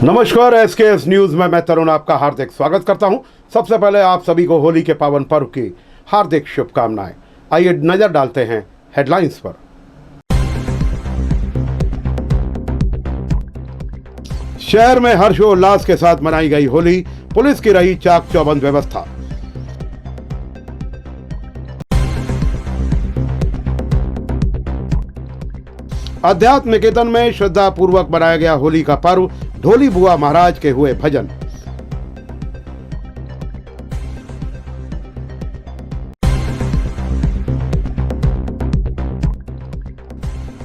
नमस्कार, SKS news में मैं तरुण आपका हार्दिक स्वागत करता हूं। सबसे पहले आप सभी को होली के पावन पर्व की हार्दिक शुभकामनाएं। आइए नजर डालते हैं हेडलाइंस पर। शहर में हर्षोल्लास के साथ मनाई गई होली, पुलिस की रही चाक चौबंद व्यवस्था। अध्यात्म निकेतन में श्रद्धा पूर्वक मनाया गया होली का पर्व, ढोली बुआ महाराज के हुए भजन।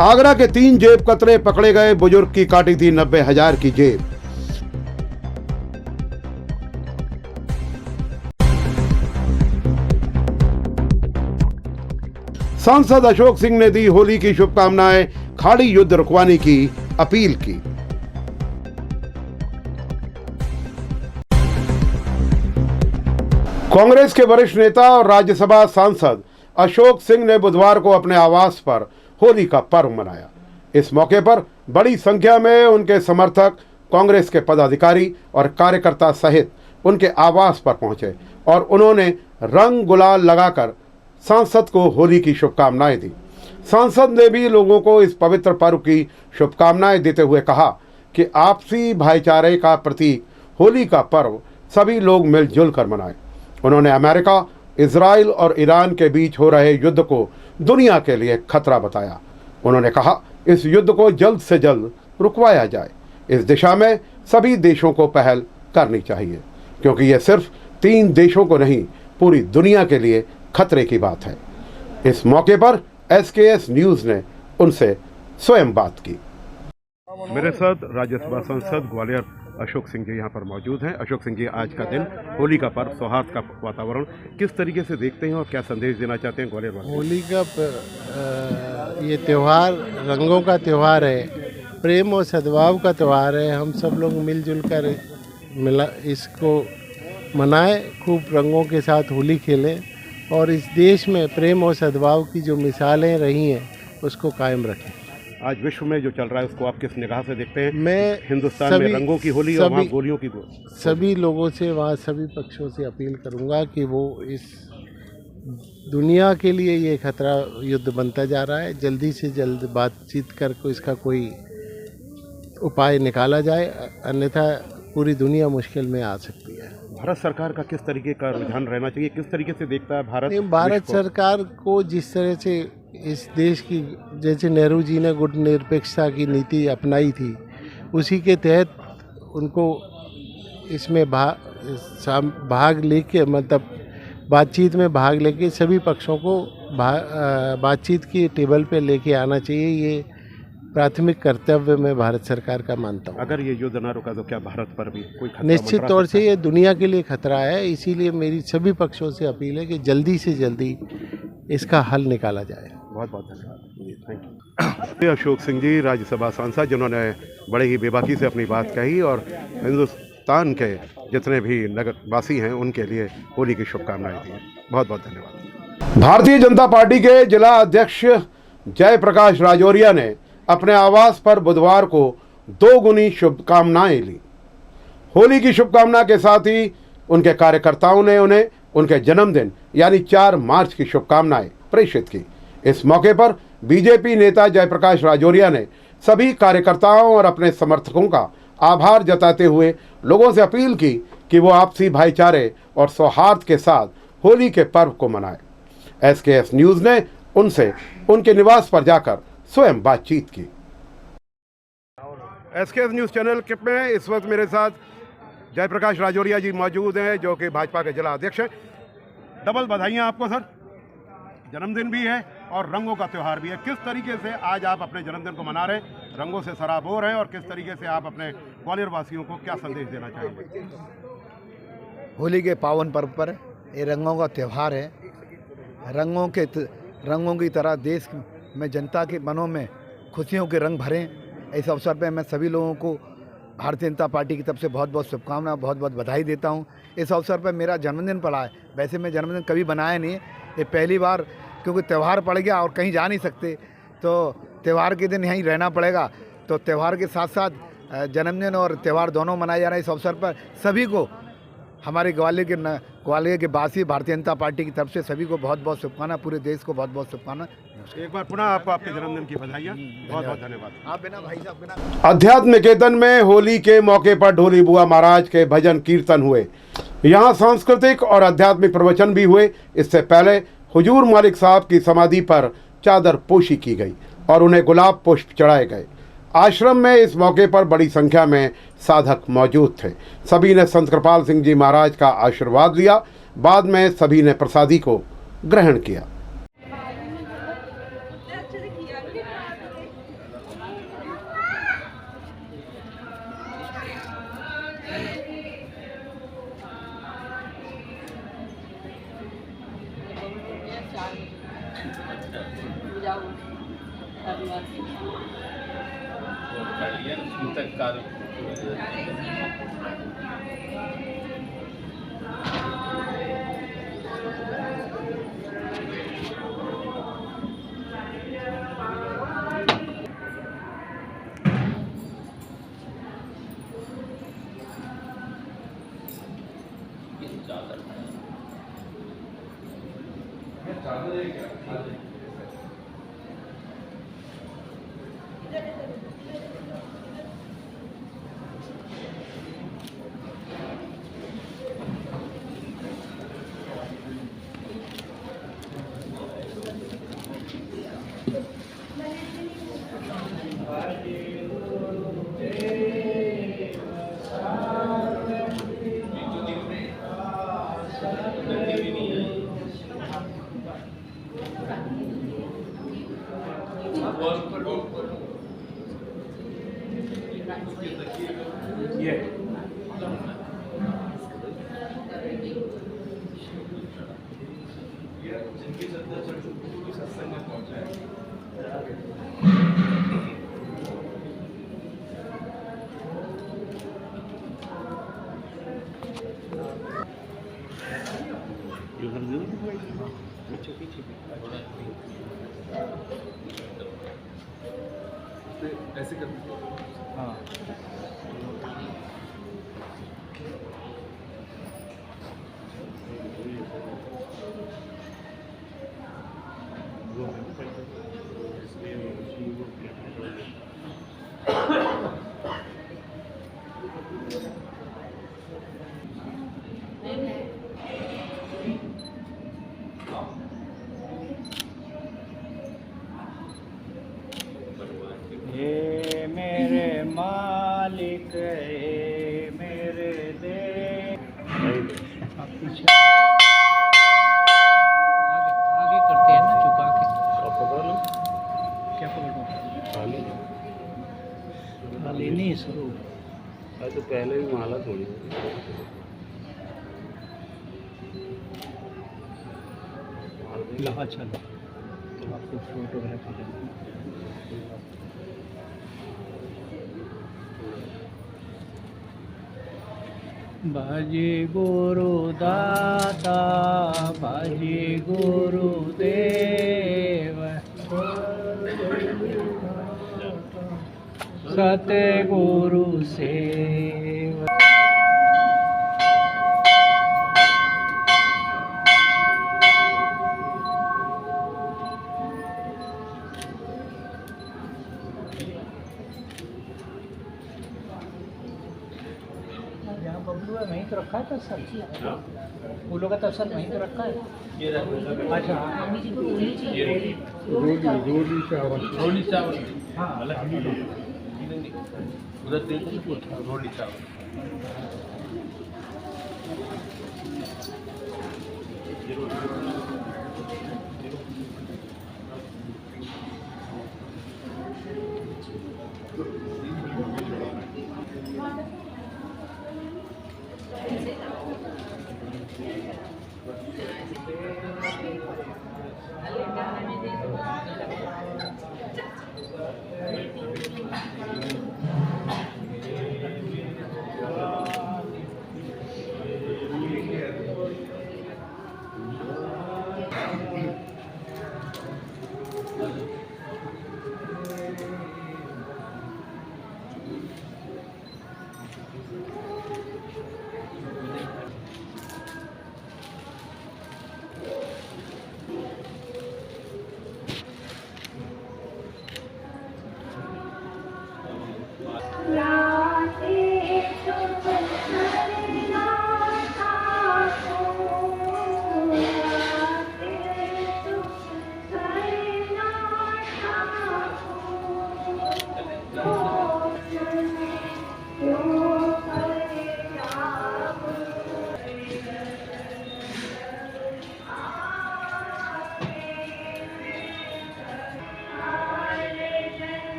आगरा के 3 जेब कतरे पकड़े गए, बुजुर्ग की काटी थी 90,000 की जेब। सांसद अशोक सिंह ने दी होली की शुभकामनाएं, खाड़ी युद्ध रुकवाने की अपील की। कांग्रेस के वरिष्ठ नेता और राज्यसभा सांसद अशोक सिंह ने बुधवार को अपने आवास पर होली का पर्व मनाया। इस मौके पर बड़ी संख्या में उनके समर्थक, कांग्रेस के पदाधिकारी और कार्यकर्ता सहित उनके आवास पर पहुंचे और उन्होंने रंग गुलाल लगाकर सांसद को होली की शुभकामनाएं दी। सांसद ने भी लोगों को इस पवित्र पर्व की शुभकामनाएं देते हुए कहा कि आपसी भाईचारे का प्रतीक होली का पर्व सभी लोग मिलजुल कर मनाएं। उन्होंने अमेरिका, इजराइल और ईरान के बीच हो रहे युद्ध को दुनिया के लिए खतरा बताया। उन्होंने कहा, इस युद्ध को जल्द से जल्द रुकवाया जाए। इस दिशा में सभी देशों को पहल करनी चाहिए, क्योंकि यह सिर्फ 3 देशों को नहीं, पूरी दुनिया के लिए खतरे की बात है। इस मौके पर एसकेएस न्यूज ने उनसे स्वयं बात की। मेरे साथ राज्यसभा सांसद ग्वालियर अशोक सिंह जी यहाँ पर मौजूद हैं। अशोक सिंह जी, आज का दिन, होली का पर्व, सौहार्द का वातावरण, किस तरीके से देखते हैं और क्या संदेश देना चाहते हैं ग्वालियर वालों को? होली का ये त्यौहार रंगों का त्यौहार है, प्रेम और सद्भाव का त्यौहार है। हम सब लोग मिलजुल कर इसको मनाएं, खूब रंगों के साथ होली खेलें और इस देश में प्रेम और सद्भाव की जो मिसालें रही हैं उसको कायम रखें। आज विश्व में जो चल रहा है उसको आप किस निगाह से देखते हैं? मैं हिंदुस्तान में रंगों की होली और वहाँ गोलियों की सभी लोगों से, वहाँ सभी पक्षों से अपील करूँगा कि वो इस दुनिया के लिए ये खतरा युद्ध बनता जा रहा है, जल्दी से जल्द बातचीत कर इसका कोई उपाय निकाला जाए, अन्यथा पूरी दुनिया मुश्किल में आ सकती है। भारत सरकार का किस तरीके का रुझान रहना चाहिए, किस तरीके से देखता है भारत सरकार को जिस तरह से इस देश की, जैसे नेहरू जी ने गुटनिरपेक्षता की नीति अपनाई थी, उसी के तहत उनको इसमें भाग लेके, मतलब बातचीत में भाग लेके सभी पक्षों को बातचीत की टेबल पे लेके आना चाहिए। ये प्राथमिक कर्तव्य मैं भारत सरकार का मानता हूँ। अगर ये युद्ध ना रुका तो क्या भारत पर भी कोई खतरा? निश्चित तौर से ये दुनिया के लिए खतरा है, इसीलिए मेरी सभी पक्षों से अपील है कि जल्दी से जल्दी इसका हल निकाला जाए। बहुत बहुत धन्यवाद, थैंक यू। अशोक सिंह जी, राज्यसभा सांसद, जिन्होंने बड़े ही बेबाकी से अपनी बात कही और हिंदुस्तान के जितने भी नगरवासी हैं उनके लिए होली की शुभकामनाएं दी। बहुत बहुत धन्यवाद। भारतीय जनता पार्टी के जिला अध्यक्ष जयप्रकाश राजौरिया ने अपने आवास पर बुधवार को 2 गुनी शुभकामनाएं ली। होली की शुभकामना के साथ ही उनके कार्यकर्ताओं ने उन्हें उनके जन्मदिन यानी 4 मार्च की शुभकामनाएं प्रेषित की। इस मौके पर बीजेपी नेता जयप्रकाश राजौरिया ने सभी कार्यकर्ताओं और अपने समर्थकों का आभार जताते हुए लोगों से अपील की कि वो आपसी भाईचारे और सौहार्द के साथ होली के पर्व को मनाएं। एसकेएस न्यूज ने उनसे उनके निवास पर जाकर स्वयं बातचीत की। एसकेएस न्यूज चैनल में इस वक्त मेरे साथ जयप्रकाश राजौरिया जी मौजूद हैं, जो कि भाजपा के जिला अध्यक्ष हैं। डबल बधाइयां आपको सर, जन्मदिन भी है और रंगों का त्यौहार भी है। किस तरीके से आज आप अपने जन्मदिन को मना रहे हैं, रंगों से सराबोर हैं, और किस तरीके से आप अपने ग्वालियर वासियों को क्या संदेश देना चाहेंगे? होली के पावन पर्व पर ये रंगों का त्यौहार है। रंगों की तरह देश में जनता के मनों में खुशियों के रंग भरें। इस अवसर पर मैं सभी लोगों को भारतीय जनता पार्टी की तरफ से बहुत बहुत शुभकामनाएं, बहुत बहुत बधाई देता हूं। इस अवसर पर मेरा जन्मदिन पड़ा है। वैसे मैं जन्मदिन कभी बनाया नहीं है, ये पहली बार, क्योंकि त्यौहार पड़ गया और कहीं जा नहीं सकते, तो त्यौहार के दिन यहीं रहना पड़ेगा। तो त्यौहार के साथ साथ जन्मदिन और त्यौहार दोनों मनाए जा रहे हैं। इस अवसर पर सभी को हमारे ग्वालियर के वासी भारतीय जनता पार्टी की तरफ से सभी को बहुत बहुत शुभकामना, पूरे देश को बहुत बहुत शुभकामना। एक बार पुनः आपको आपके जन्मदिन की बधाइयाँ, बहुत बहुत धन्यवाद। आप बिना भाई साहब बिना अध्यात्म निकेतन में होली के मौके पर ढोली बुआ महाराज के भजन कीर्तन हुए। यहाँ सांस्कृतिक और आध्यात्मिक प्रवचन भी हुए। इससे पहले हुजूर मालिक साहब की समाधि पर चादर पोशी की गई और उन्हें गुलाब पुष्प चढ़ाए गए। आश्रम में इस मौके पर बड़ी संख्या में साधक मौजूद थे। सभी ने संत कृपाल सिंह जी महाराज का आशीर्वाद लिया। बाद में सभी ने प्रसादी को ग्रहण किया। ऐसे कर हाँ हे मेरे मालिक, हे मेरे देव। आप पीछे आगे करते हैं ना, झुका के। क्या पकड़ो? थाली नहीं स्वरूप। तो पहले भी माला थोड़ी लहा चलो तो आपको फोटोग्राफी करनी। बाजी गुरु दाता, बाजी गुरु देव, सतगुरु सेव। यहाँ बबलू है, वहीं तो रखा है तसल। फूलों का तसल वहीं तो रखा है। अच्छा रोली चावल हाँ उधर देखो रोली चावल।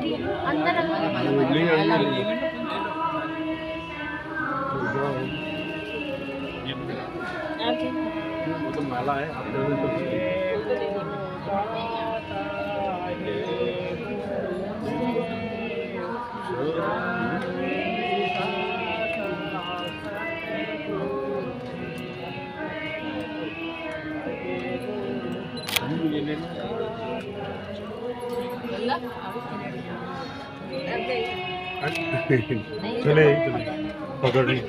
अंदर वो तो माला है चले पकड़ ली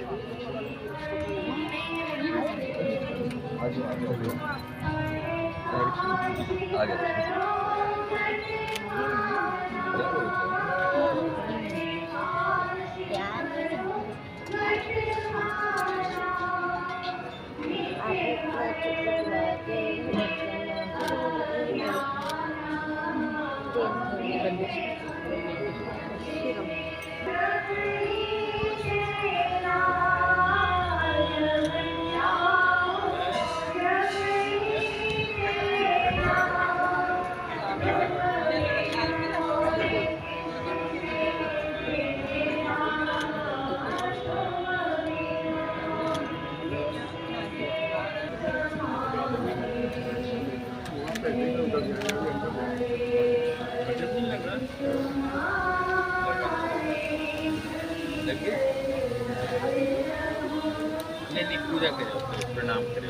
पूजा करे प्रणाम करे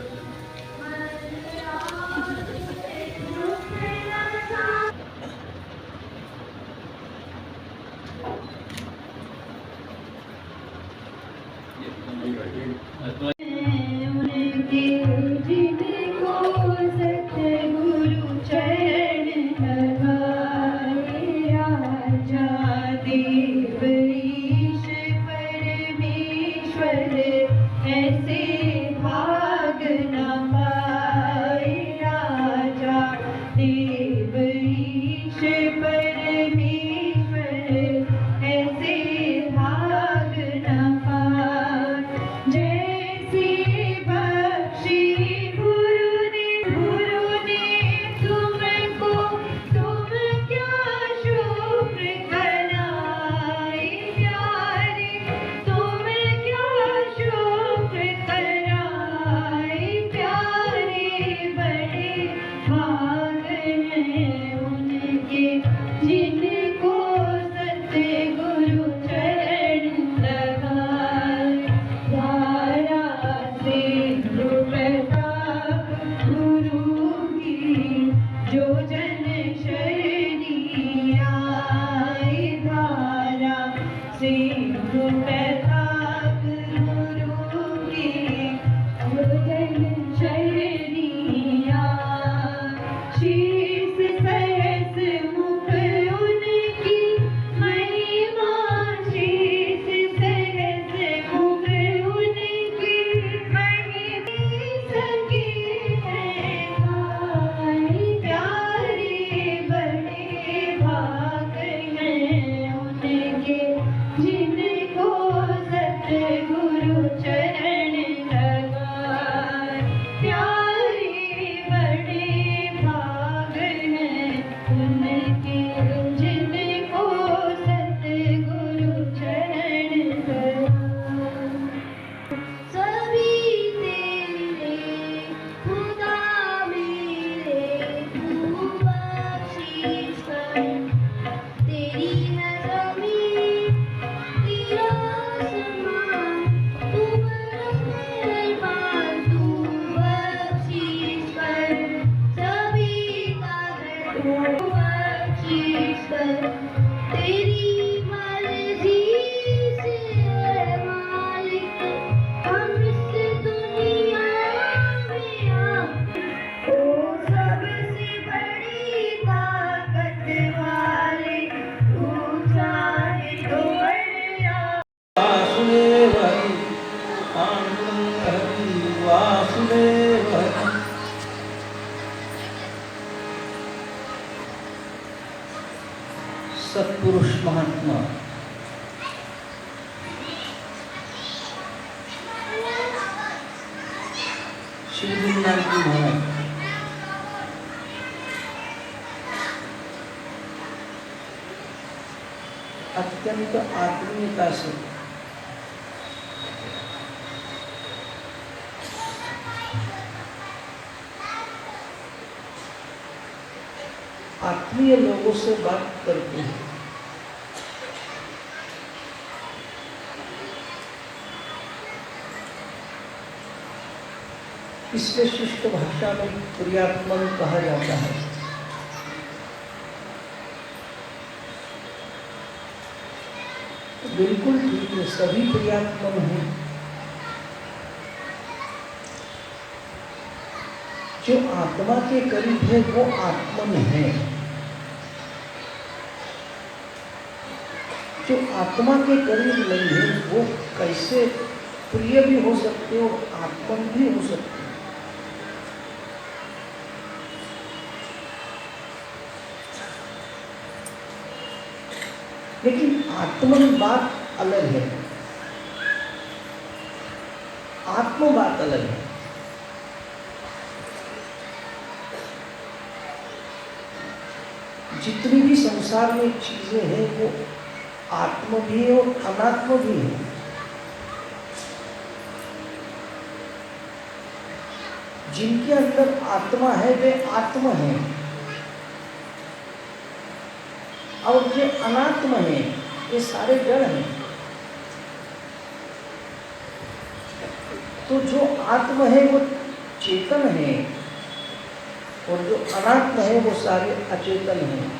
सत्पुरुष महात्मा श्री गुरु नानक देव महाराज नहीं तो आत्मीयता से। आत्मीय लोगों से बात करते हैं। इसलिए शिष्ट भाषा में प्रियात्मन कहा जाता है। तो बिल्कुल ठीक है, सभी प्रियात्मन हैं। जो आत्मा के करीब है वो आत्मन है। जो आत्मा के करीब नहीं है वो कैसे प्रिय भी हो सकते हो, आत्मन भी हो सकते हो। लेकिन आत्मन बात अलग है, आत्म बात अलग है। जितनी भी संसार में चीजें हैं वो आत्म भी है और अनात्म भी है। जिनके अंदर आत्मा है वे आत्म है, और जो अनात्म है ये सारे जड़ हैं। तो जो आत्म है वो चेतन है और जो अनात्म है वो सारे अचेतन हैं।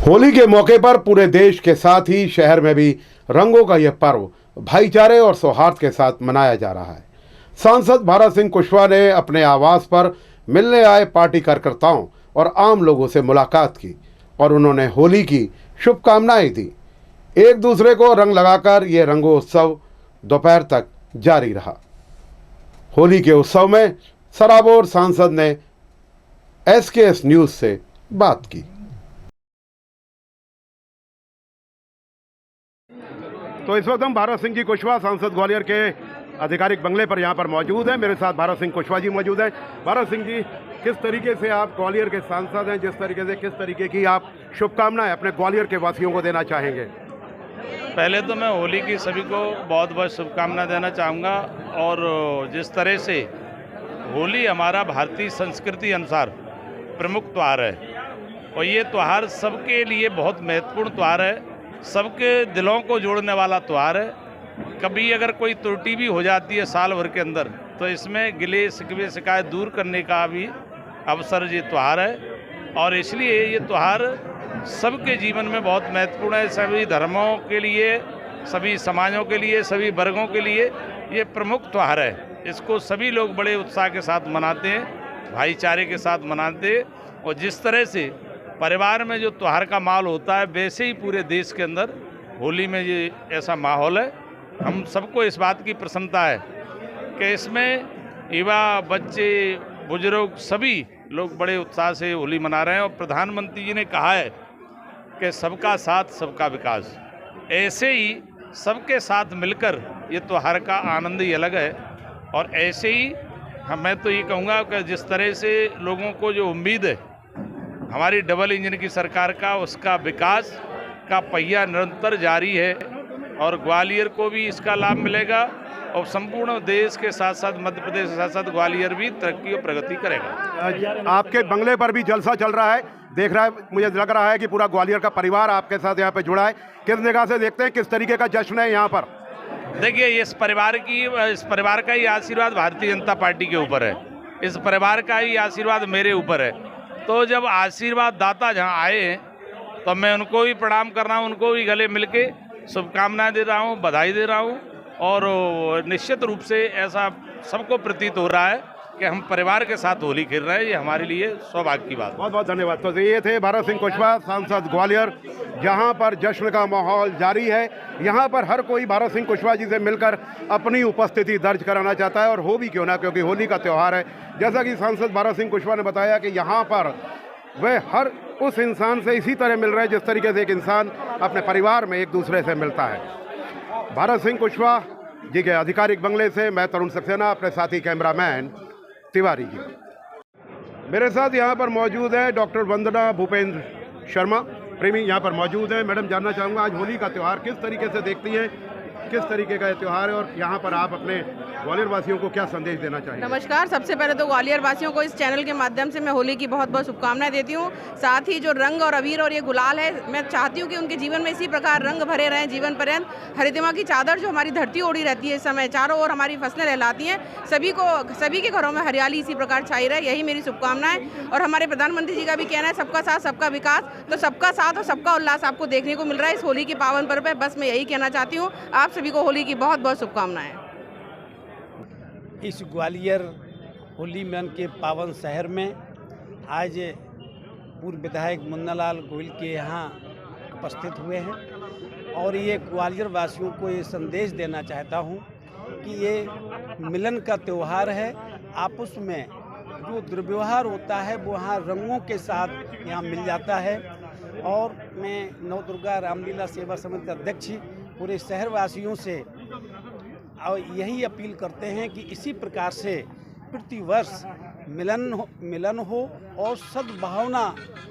होली के मौके पर पूरे देश के साथ ही शहर में भी रंगों का यह पर्व भाईचारे और सौहार्द के साथ मनाया जा रहा है। सांसद भारत सिंह कुशवाहा ने अपने आवास पर मिलने आए पार्टी कार्यकर्ताओं और आम लोगों से मुलाकात की और उन्होंने होली की शुभकामनाएं दी। एक दूसरे को रंग लगाकर यह रंगोत्सव दोपहर तक जारी रहा। होली के उत्सव में सराबोर सांसद ने SKS न्यूज़ से बात की। तो इस वक्त हम भारत सिंह जी कुशवाहा सांसद ग्वालियर के आधिकारिक बंगले पर यहाँ पर मौजूद हैं। मेरे साथ भारत सिंह कुशवाहा जी मौजूद हैं। भारत सिंह जी, किस तरीके से आप ग्वालियर के सांसद हैं, जिस तरीके से किस तरीके की आप शुभकामनाएं अपने ग्वालियर के वासियों को देना चाहेंगे? पहले तो मैं होली की सभी को बहुत बहुत शुभकामनाएं देना चाहूँगा। और जिस तरह से होली हमारा भारतीय संस्कृति अनुसार प्रमुख त्यौहार है और ये त्यौहार सबके लिए बहुत महत्वपूर्ण त्यौहार है, सबके दिलों को जोड़ने वाला त्यौहार है। कभी अगर कोई त्रुटि भी हो जाती है साल भर के अंदर तो इसमें गिले शिकवे शिकायत दूर करने का भी अवसर ये त्यौहार है। और इसलिए ये त्यौहार सबके जीवन में बहुत महत्वपूर्ण है। सभी धर्मों के लिए, सभी समाजों के लिए, सभी वर्गों के लिए ये प्रमुख त्यौहार है। इसको सभी लोग बड़े उत्साह के साथ मनाते हैं, भाईचारे के साथ मनाते हैं। और जिस तरह से परिवार में जो त्यौहार का माहौल होता है वैसे ही पूरे देश के अंदर होली में ये ऐसा माहौल है। हम सबको इस बात की प्रसन्नता है कि इसमें युवा, बच्चे, बुजुर्ग सभी लोग बड़े उत्साह से होली मना रहे हैं। और प्रधानमंत्री जी ने कहा है कि सबका साथ सबका विकास, ऐसे ही सबके साथ मिलकर ये त्यौहार का आनंद ही अलग है। और ऐसे ही मैं तो ये कहूँगा कि जिस तरह से लोगों को जो उम्मीद है हमारी डबल इंजन की सरकार का, उसका विकास का पहिया निरंतर जारी है। और ग्वालियर को भी इसका लाभ मिलेगा और संपूर्ण देश के साथ साथ मध्य प्रदेश के साथ साथ ग्वालियर भी तरक्की और प्रगति करेगा। आपके बंगले पर भी जलसा चल रहा है, देख रहा है, मुझे लग रहा है कि पूरा ग्वालियर का परिवार आपके साथ यहाँ पे जुड़ा है। किस निगाह से देखते हैं, किस तरीके का जश्न है यहाँ पर? देखिए, इस परिवार का ही आशीर्वाद भारतीय जनता पार्टी के ऊपर है, इस परिवार का ही आशीर्वाद मेरे ऊपर है। तो जब आशीर्वाद दाता जहाँ आए हैं तो मैं उनको भी प्रणाम कर रहा हूँ, उनको भी गले मिलके शुभकामनाएं दे रहा हूँ, बधाई दे रहा हूँ। और निश्चित रूप से ऐसा सबको प्रतीत हो रहा है कि हम परिवार के साथ होली खेल रहे हैं, ये हमारे लिए सौभाग्य की बात। बहुत बहुत धन्यवाद। तो ये थे भारत सिंह कुशवाहा, सांसद ग्वालियर, जहां पर जश्न का माहौल जारी है। यहां पर हर कोई भारत सिंह कुशवाहा जी से मिलकर अपनी उपस्थिति दर्ज कराना चाहता है, और हो भी क्यों ना, क्योंकि होली का त्यौहार है। जैसा कि सांसद भारत सिंह कुशवाहा ने बताया कि यहाँ पर वे हर उस इंसान से इसी तरह मिल रहे हैं जिस तरीके से एक इंसान अपने परिवार में एक दूसरे से मिलता है। भारत सिंह कुशवाहा जी के आधिकारिक बंगले से मैं तरुण सक्सेना, अपने साथी कैमरामैन तिवारी जी। मेरे साथ यहाँ पर मौजूद है डॉक्टर वंदना भूपेंद्र शर्मा प्रेमी, यहाँ पर मौजूद है। मैडम, जानना चाहूँगा आज होली का त्यौहार किस तरीके से देखती हैं, किस तरीके का त्यौहार है, और यहाँ पर आप अपने ग्वालियर वासियों को क्या संदेश देना चाहिए? नमस्कार। सबसे पहले तो ग्वालियर वासियों को इस चैनल के माध्यम से मैं होली की बहुत बहुत शुभकामनाएं देती हूँ। साथ ही जो रंग और अबीर और ये गुलाल है, मैं चाहती हूँ कि उनके जीवन में इसी प्रकार रंग भरे रहें जीवन पर्यंत। हरितिमा की चादर जो हमारी धरती ओढ़ी रहती है इस समय, चारों ओर हमारी फसलें लहलाती हैं, सभी के घरों में हरियाली इसी प्रकार छाई रहे, यही मेरी शुभकामनाएं। और हमारे प्रधानमंत्री जी का भी कहना है सबका साथ सबका विकास, तो सबका साथ और सबका उल्लास आपको देखने को मिल रहा है इस होली के पावन पर्व पर। बस मैं यही कहना चाहती हूँ, आप सभी को होली की बहुत बहुत शुभकामनाएं। इस ग्वालियर होली मिलन के पावन शहर में आज पूर्व विधायक मुन्नालाल गोयल के यहाँ उपस्थित हुए हैं, और ये ग्वालियर वासियों को ये संदेश देना चाहता हूँ कि ये मिलन का त्यौहार है। आपस में जो दुर्व्यवहार होता है वो यहाँ रंगों के साथ यहाँ मिल जाता है। और मैं नवदुर्गा रामलीला सेवा समिति के अध्यक्ष पूरे शहरवासियों से और यही अपील करते हैं कि इसी प्रकार से प्रतिवर्ष मिलन हो और सद्भावना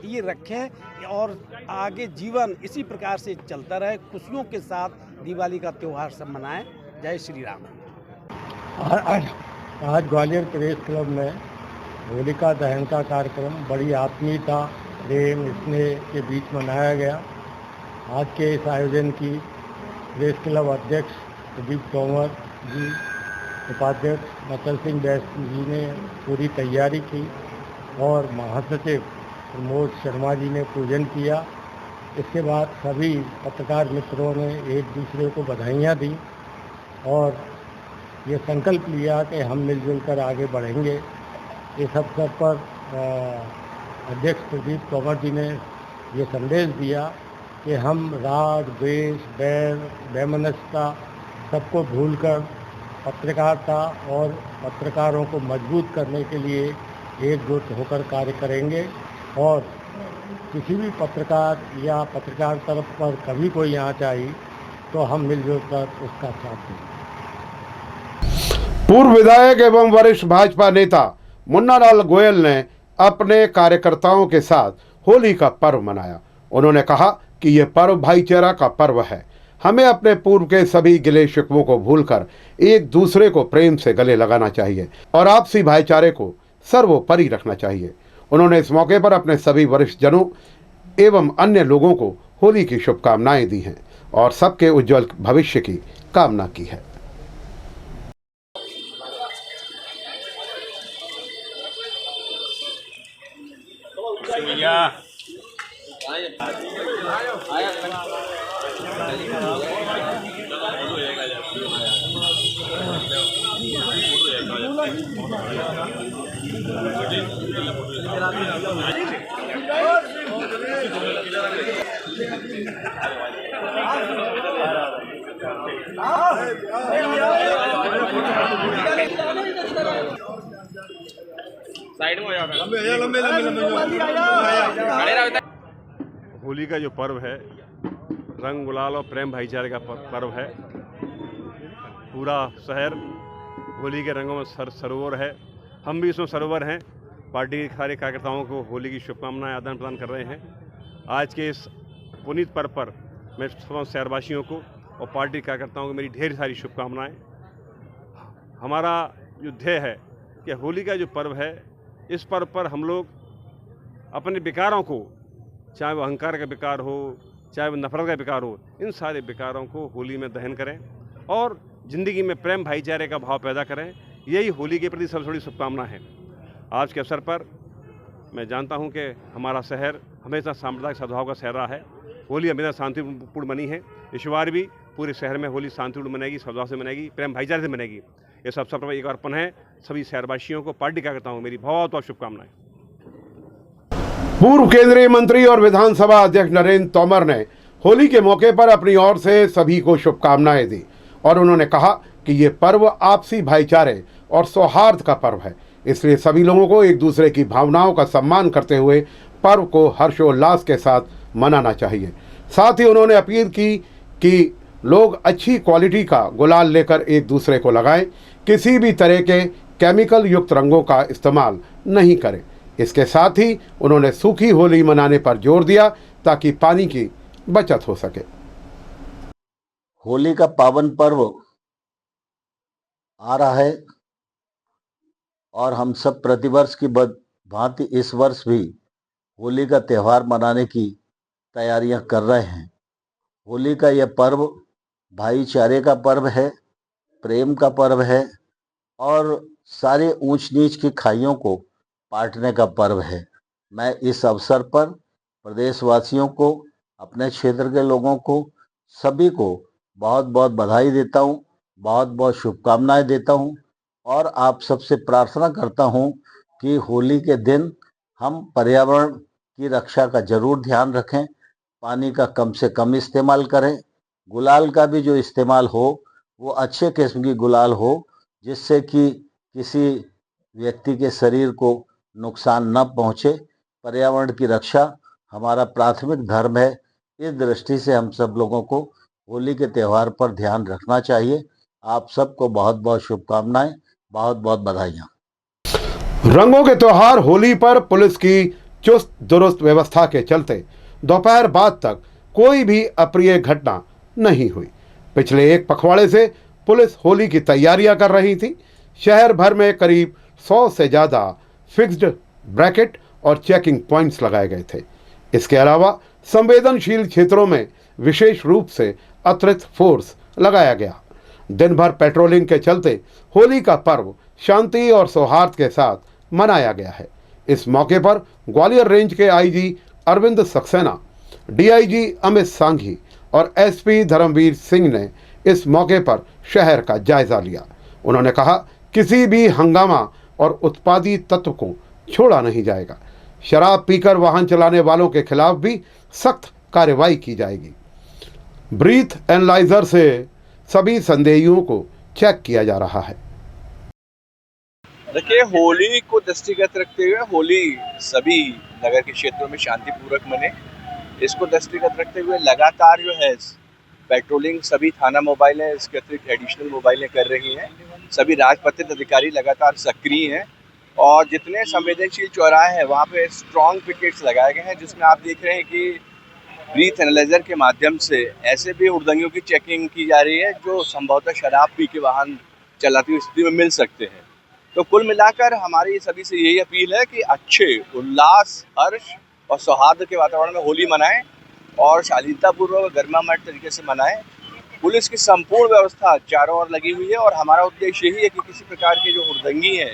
ये रखें, और आगे जीवन इसी प्रकार से चलता रहे। खुशियों के साथ दिवाली का त्यौहार सब मनाएं। जय श्री राम। आज ग्वालियर प्रेस क्लब में होलिका दहन का कार्यक्रम बड़ी आत्मीयता, प्रेम, स्नेह के बीच मनाया गया। आज के इस आयोजन की प्रेस क्लब अध्यक्ष प्रदीप तोमर जी, उपाध्यक्ष नकल सिंह बैस जी ने पूरी तैयारी की, और महासचिव प्रमोद शर्मा जी ने पूजन किया। इसके बाद सभी पत्रकार मित्रों ने एक दूसरे को बधाइयाँ दी और ये संकल्प लिया कि हम मिलजुल कर आगे बढ़ेंगे। इस अवसर पर अध्यक्ष प्रदीप तोमर जी ने ये संदेश दिया कि हम राग, द्वेष, बैर, वैमनस्यता सबको भूलकर पत्रकारिता और पत्रकारों को मजबूत करने के लिए एकजुट होकर कार्य करेंगे, और किसी भी पत्रकार या पत्रकार तरफ पर कभी कोई आँच आई तो हम मिलजुल कर उसका साथ देंगे। पूर्व विधायक एवं वरिष्ठ भाजपा नेता मुन्नालाल गोयल ने अपने कार्यकर्ताओं के साथ होली का पर्व मनाया। उन्होंने कहा कि ये पर्व भाईचारा का पर्व है। हमें अपने पूर्व के सभी गिले शिकवों को भूलकर एक दूसरे को प्रेम से गले लगाना चाहिए और आपसी भाईचारे को सर्वोपरि रखना चाहिए। उन्होंने इस मौके पर अपने सभी वरिष्ठ जनों एवं अन्य लोगों को होली की शुभकामनाएं दी हैं और सबके उज्जवल भविष्य की कामना की है। साइड में हो जाओ। होली का जो पर्व है रंग गुलाल और प्रेम भाईचारे का पर्व है। पूरा शहर होली के रंगों में सरोवर है। हम भी इसमें सरोवर हैं। पार्टी के सारे कार्यकर्ताओं को होली की शुभकामनाएं आदान प्रदान कर रहे हैं। आज के इस पुनीत पर्व पर मैं तमाम शहरवासियों को और पार्टी कार्यकर्ताओं को मेरी ढेर सारी शुभकामनाएं। हमारा जो ध्येय है कि होली का जो पर्व है, इस पर्व पर हम लोग अपने विकारों को, चाहे वो अहंकार का विकार हो, चाहे वो नफरत का विकार हो, इन सारे विकारों को होली में दहन करें और ज़िंदगी में प्रेम भाईचारे का भाव पैदा करें। यही होली के प्रति सबसे बड़ी शुभकामना है। आज के अवसर पर मैं जानता हूं कि हमारा शहर हमेशा सांप्रदायिक सद्भाव का शहर रहा है। होली हमेशा शांतिपूर्ण बनी है। इस बार भी पूरे शहर में होली शांतिपूर्ण मनेगी, सद्भाव से मनेगी, प्रेम भाईचारे से मनेगी। इस अवसर पर एक अर्पण है सभी शहरवासियों को, पार्टी कार्यकर्ताओं को मेरी बहुत बहुत शुभकामनाएं। पूर्व केंद्रीय मंत्री और विधानसभा अध्यक्ष नरेंद्र तोमर ने होली के मौके पर अपनी ओर से सभी को शुभकामनाएं दी और उन्होंने कहा कि ये पर्व आपसी भाईचारे और सौहार्द का पर्व है, इसलिए सभी लोगों को एक दूसरे की भावनाओं का सम्मान करते हुए पर्व को हर्षोल्लास के साथ मनाना चाहिए। साथ ही उन्होंने अपील की कि लोग अच्छी क्वालिटी का गुलाल लेकर एक दूसरे को लगाएं, किसी भी तरह के केमिकल युक्त रंगों का इस्तेमाल नहीं करें। इसके साथ ही उन्होंने सूखी होली मनाने पर जोर दिया ताकि पानी की बचत हो सके। होली का पावन पर्व आ रहा है और हम सब प्रतिवर्ष की भांति इस वर्ष भी होली का त्यौहार मनाने की तैयारियां कर रहे हैं। होली का यह पर्व भाईचारे का पर्व है, प्रेम का पर्व है और सारे ऊंच नीच की खाइयों को पाटने का पर्व है। मैं इस अवसर पर प्रदेशवासियों को, अपने क्षेत्र के लोगों को, सभी को बहुत बहुत बधाई देता हूँ, बहुत बहुत शुभकामनाएं देता हूँ और आप सबसे प्रार्थना करता हूँ कि होली के दिन हम पर्यावरण की रक्षा का जरूर ध्यान रखें, पानी का कम से कम इस्तेमाल करें, गुलाल का भी जो इस्तेमाल हो वो अच्छे किस्म की गुलाल हो जिससे कि किसी व्यक्ति के शरीर को नुकसान न पहुँचे। पर्यावरण की रक्षा हमारा प्राथमिक धर्म है। इस दृष्टि से हम सब लोगों को होली के त्यौहार पर ध्यान रखना चाहिए। आप सबको बहुत बहुत शुभकामनाएं, बहुत बहुत बधाइयाँ। रंगों के त्यौहार होली पर पुलिस की चुस्त दुरुस्त व्यवस्था के चलते दोपहर बाद तक कोई भी अप्रिय घटना नहीं हुई। पिछले एक पखवाड़े से पुलिस होली की तैयारियां कर रही थी। शहर भर में करीब 100 से ज़्यादा फिक्स्ड ब्रैकेट और चेकिंग पॉइंट्स लगाए गए थे। इसके अलावा संवेदनशील क्षेत्रों में विशेष रूप से अतिरिक्त फोर्स लगाया गया। दिन भर पेट्रोलिंग के चलते होली का पर्व शांति और सौहार्द के साथ मनाया गया है। इस मौके पर ग्वालियर रेंज के आईजी अरविंद सक्सेना, डीआईजी अमित सांघी और एसपी धर्मवीर सिंह ने इस मौके पर शहर का जायजा लिया। उन्होंने कहा किसी भी हंगामा और उत्पादी तत्व को छोड़ा नहीं जाएगा। शराब पीकर वाहन चलाने वालों के खिलाफ भी सख्त कार्रवाई की जाएगी। ब्रीथ एनालाइजर से सभी संदेहियों को चेक किया जा रहा है। देखिए, होली को दृष्टिगत रखते हुए होली सभी नगर के क्षेत्रों में शांतिपूर्वक मने, इसको दृष्टिगत रखते हुए लगातार जो है पेट्रोलिंग सभी थाना मोबाइलें, इसके अतिरिक्त एडिशनल मोबाइलें कर रही हैं। सभी राजपत्रित अधिकारी लगातार सक्रिय हैं और जितने संवेदनशील चौराहे हैं वहाँ पे स्ट्रॉन्ग पिकेट्स लगाए गए हैं, जिसमें आप देख रहे हैं कि ब्रीथ एनालाइजर के माध्यम से ऐसे भी हुड़दंगियों की चेकिंग की जा रही है जो संभवतः शराब पी के वाहन चलाती हुई स्थिति में मिल सकते हैं। तो कुल मिलाकर हमारी सभी से यही अपील है कि अच्छे उल्लास, हर्ष और सौहार्द के वातावरण में होली मनाएं और शालीनतापूर्वक गर्मामट तरीके से मनाएं। पुलिस की संपूर्ण व्यवस्था चारों ओर लगी हुई है और हमारा उद्देश्य यही है कि किसी प्रकार के जो हुड़दंगी है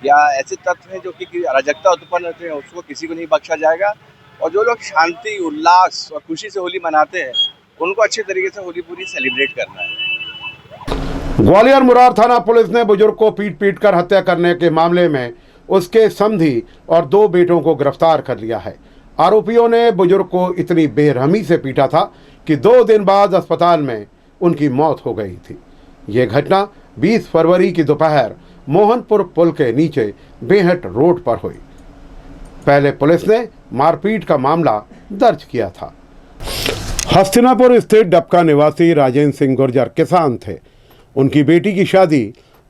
या ऐसे तत्व हैं जो कि अराजकता उत्पन्न होते हैं उसको किसी को नहीं बख्शा जाएगा और जो लोग शांति, उल्लास और खुशी से होली मनाते हैं उनको अच्छे तरीके से होली पूरी सेलिब्रेट करना है। ग्वालियर मुरार थाना पुलिस ने बुजुर्ग को पीट कर हत्या करने के मामले में उसके समधी और 2 बेटों को गिरफ्तार कर लिया है। आरोपियों ने बुजुर्ग को इतनी बेरहमी से पीटा था कि 2 दिन बाद अस्पताल में उनकी मौत हो गई थी। ये घटना 20 फरवरी की दोपहर मोहनपुर पुल के नीचे बेहट रोड पर हुई। पहले पुलिस ने मारपीट का मामला दर्ज किया था। हस्तिनापुर स्थित डबका निवासी राजेंद्र सिंह गुर्जर किसान थे। उनकी बेटी की शादी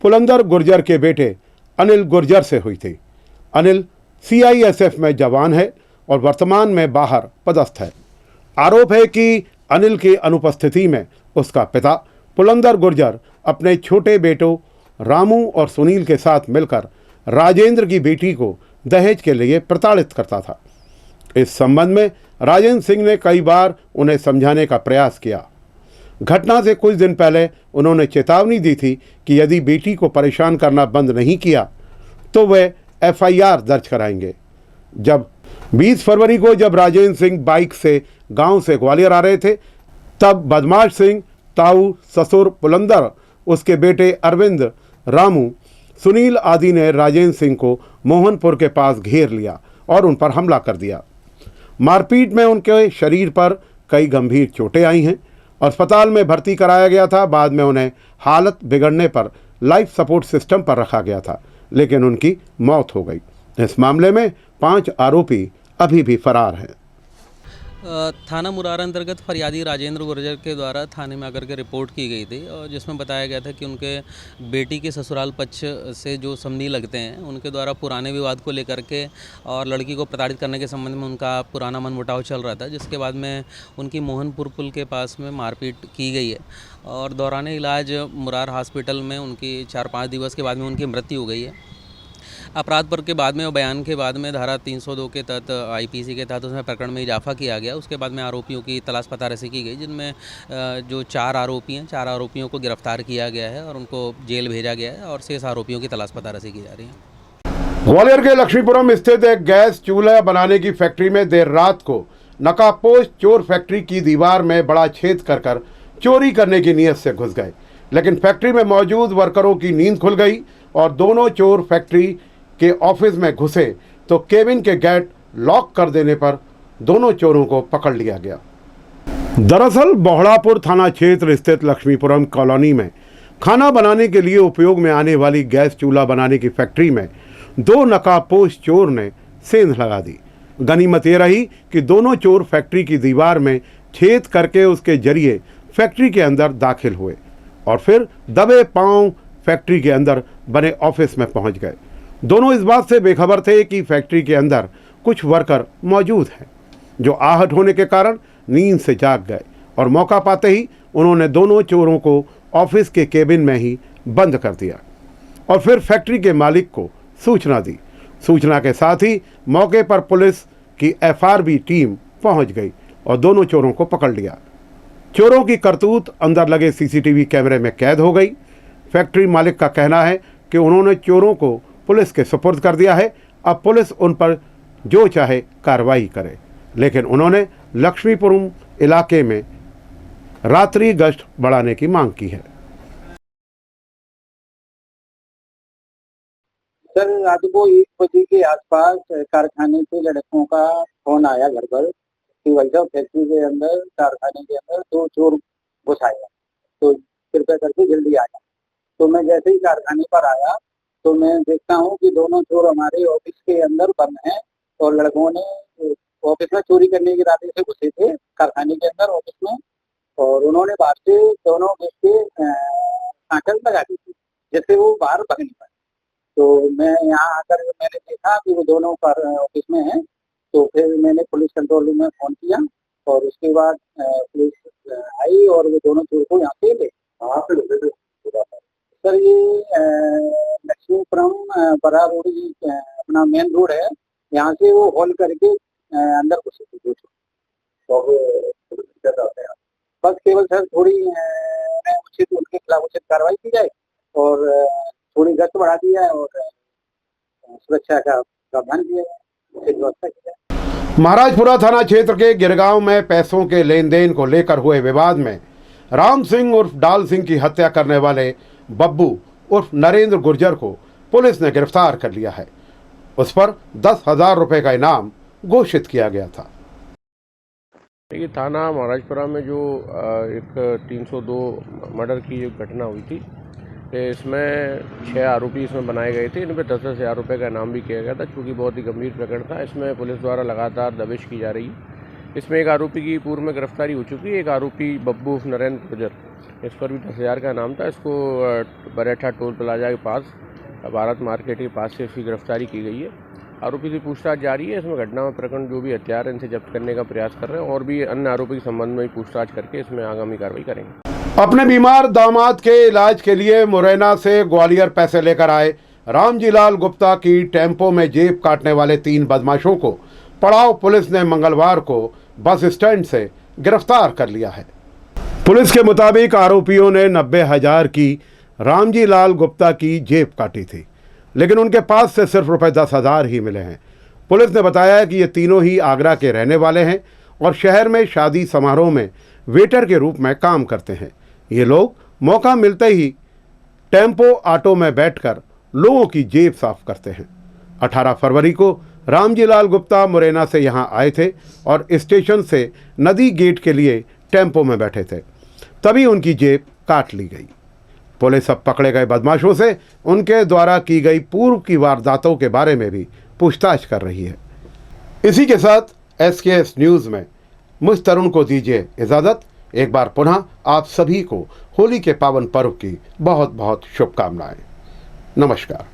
पुलंदर गुर्जर के बेटे अनिल गुर्जर से हुई थी। अनिल CISF में जवान है और वर्तमान में बाहर पदस्थ है। आरोप है कि अनिल की अनुपस्थिति में उसका पिता पुलंदर गुर्जर अपने छोटे बेटों रामू और सुनील के साथ मिलकर राजेंद्र की बेटी को दहेज के लिए प्रताड़ित करता था। इस संबंध में राजेंद्र सिंह ने कई बार उन्हें समझाने का प्रयास किया। घटना से कुछ दिन पहले उन्होंने चेतावनी दी थी कि यदि बेटी को परेशान करना बंद नहीं किया तो वे एफआईआर दर्ज कराएंगे। जब 20 फरवरी को जब राजेंद्र सिंह बाइक से गांव से ग्वालियर आ रहे थे, तब बदमाश सिंह, ताऊ, ससुर पुलंदर, उसके बेटे अरविंद, रामू, सुनील आदि ने राजेंद्र सिंह को मोहनपुर के पास घेर लिया और उन पर हमला कर दिया। मारपीट में उनके शरीर पर कई गंभीर चोटें आई हैं। अस्पताल में भर्ती कराया गया था। बाद में उन्हें हालत बिगड़ने पर लाइफ सपोर्ट सिस्टम पर रखा गया था, लेकिन उनकी मौत हो गई। इस मामले में 5 आरोपी अभी भी फरार हैं। थाना मुरार अंतर्गत फरियादी राजेंद्र गुर्जर के द्वारा थाने में आकर के रिपोर्ट की गई थी और जिसमें बताया गया था कि उनके बेटी के ससुराल पक्ष से जो समधी लगते हैं उनके द्वारा पुराने विवाद को लेकर के और लड़की को प्रताड़ित करने के संबंध में उनका पुराना मनमुटाव चल रहा था, जिसके बाद में उनकी मोहनपुर पुल के पास में मारपीट की गई है और दौरान इलाज मुरार हॉस्पिटल में उनकी 4-5 दिवस के बाद में उनकी मृत्यु हो गई है। अपराध पर के बाद में और बयान के बाद में धारा 302 के तहत आईपीसी के तहत उसमें प्रकरण में इजाफा किया गया। उसके बाद में आरोपियों की तलाश पता रसी की गई, जिनमें जो 4 आरोपी हैं, 4 आरोपियों को गिरफ्तार किया गया है और उनको जेल भेजा गया है और शेष आरोपियों की तलाश पता रसी की जा रही है। ग्वालियर के लक्ष्मीपुरम स्थित एक गैस चूल्हा बनाने की फैक्ट्री में देर रात को नकाबपोश चोर फैक्ट्री की दीवार में बड़ा छेद कर चोरी करने की नीयत से घुस गए, लेकिन फैक्ट्री में मौजूद वर्करों की नींद खुल गई और दोनों चोर फैक्ट्री के ऑफिस में घुसे तो केबिन के गेट लॉक कर देने पर दोनों चोरों को पकड़ लिया गया। दरअसल बोहड़ापुर थाना क्षेत्र स्थित लक्ष्मीपुरम कॉलोनी में खाना बनाने के लिए उपयोग में आने वाली गैस चूल्हा बनाने की फैक्ट्री में 2 नकाबपोश चोर ने सेंध लगा दी। गनीमत ये रही कि दोनों चोर फैक्ट्री की दीवार में छेद करके उसके जरिए फैक्ट्री के अंदर दाखिल हुए और फिर दबे पांव फैक्ट्री के अंदर बने ऑफिस में पहुंच गए। दोनों इस बात से बेखबर थे कि फैक्ट्री के अंदर कुछ वर्कर मौजूद हैं, जो आहत होने के कारण नींद से जाग गए और मौका पाते ही उन्होंने दोनों चोरों को ऑफिस के केबिन में ही बंद कर दिया और फिर फैक्ट्री के मालिक को सूचना दी। सूचना के साथ ही मौके पर पुलिस की एफआरबी टीम पहुंच गई और दोनों चोरों को पकड़ लिया। चोरों की करतूत अंदर लगे सीसीटीवी कैमरे में कैद हो गई। फैक्ट्री मालिक का कहना है कि उन्होंने चोरों को पुलिस के सुपुर्द कर दिया है। अब पुलिस उन पर जो चाहे कार्रवाई करे, लेकिन उन्होंने लक्ष्मीपुरम इलाके में रात्रि गश्त बढ़ाने की मांग की है। सर, रात को 1 बजे के आसपास कारखाने से लड़कों का फोन आया घर पर कि भाई साहब फैक्ट्री के अंदर, कारखाने के अंदर 2 चोर घुस आए, तो कृपया करके जल्दी आया। तो मैं जैसे ही कारखाने पर आया तो मैं देखता हूँ कि दोनों चोर हमारे ऑफिस के अंदर बंद हैं और लड़कों ने ऑफिस में चोरी करने के इरादे से घुसे थे कारखाने के अंदर ऑफिस में, और उन्होंने बाहर से दोनों गेट के सांकल लगा दी थी जिससे वो बाहर भाग नहीं पाए। तो मैं यहाँ आकर मैंने देखा कि वो दोनों ऑफिस में हैं, तो फिर मैंने पुलिस कंट्रोल रूम में फोन किया और उसके बाद पुलिस आई और वो दोनों चोर को यहाँ से ले। कहाँ पे लगे थे सर? ये लक्ष्मीपुरम बड़ा रोड अपना मेन रोड है, यहाँ से वो हॉल करके अंदर घुसे थे। बस केवल सर थोड़ी उचित उनके खिलाफ उचित कार्रवाई की जाए और थोड़ी गश्त बढ़ा दी जाए और सुरक्षा का प्रावधान किया जाए, व्यवस्था की जाए। महाराजपुरा थाना क्षेत्र के गिरगांव में पैसों के लेन देन को लेकर हुए विवाद में राम सिंह उर्फ डाल सिंह की हत्या करने वाले बब्बू उर्फ नरेंद्र गुर्जर को पुलिस ने गिरफ्तार कर लिया है। उस पर 10,000 रुपये का इनाम घोषित किया गया था। ये थाना महाराजपुरा में जो एक 302 मर्डर की एक घटना हुई थी, इसमें 6 आरोपी इसमें बनाए गए थे। इन पर 10,000 रुपये का इनाम भी किया गया था, क्योंकि बहुत ही गंभीर प्रकरण था। इसमें पुलिस द्वारा लगातार दबिश की जा रही है। इसमें एक आरोपी की पूर्व में गिरफ्तारी हो चुकी है। एक आरोपी बब्बू नरेंद्र गुर्जर, इस पर भी 10,000 का इनाम था। इसको बरेठा टोल प्लाजा के पास भारत मार्केट के पास से इसकी गिरफ्तारी की गई है। आरोपी की पूछताछ जारी है। इसमें घटना में प्रकरण जो भी हथियार इनसे जब्त करने का प्रयास कर रहे हैं और भी अन्य आरोपी के संबंध में भी पूछताछ करके इसमें आगामी कार्रवाई करेंगे। अपने बीमार दामाद के इलाज के लिए मुरैना से ग्वालियर पैसे लेकर आए रामजीलाल गुप्ता की टेम्पो में जेब काटने वाले 3 बदमाशों को पड़ाव पुलिस ने मंगलवार को बस स्टैंड से गिरफ्तार कर लिया है। पुलिस के मुताबिक आरोपियों ने 90,000 की रामजीलाल गुप्ता की जेब काटी थी, लेकिन उनके पास से सिर्फ रुपए 10,000 ही मिले हैं। पुलिस ने बताया कि ये तीनों ही आगरा के रहने वाले हैं और शहर में शादी समारोह में वेटर के रूप में काम करते हैं। ये लोग मौका मिलते ही टेम्पो ऑटो में बैठकर लोगों की जेब साफ करते हैं। 18 फरवरी को रामजीलाल गुप्ता मुरैना से यहाँ आए थे और स्टेशन से नदी गेट के लिए टेम्पो में बैठे थे, तभी उनकी जेब काट ली गई। पुलिस अब पकड़े गए बदमाशों से उनके द्वारा की गई पूर्व की वारदातों के बारे में भी पूछताछ कर रही है। इसी के साथ SKS न्यूज़ में मुझ तरुण को दीजिए इजाज़त। एक बार पुनः आप सभी को होली के पावन पर्व की बहुत बहुत शुभकामनाएं। नमस्कार।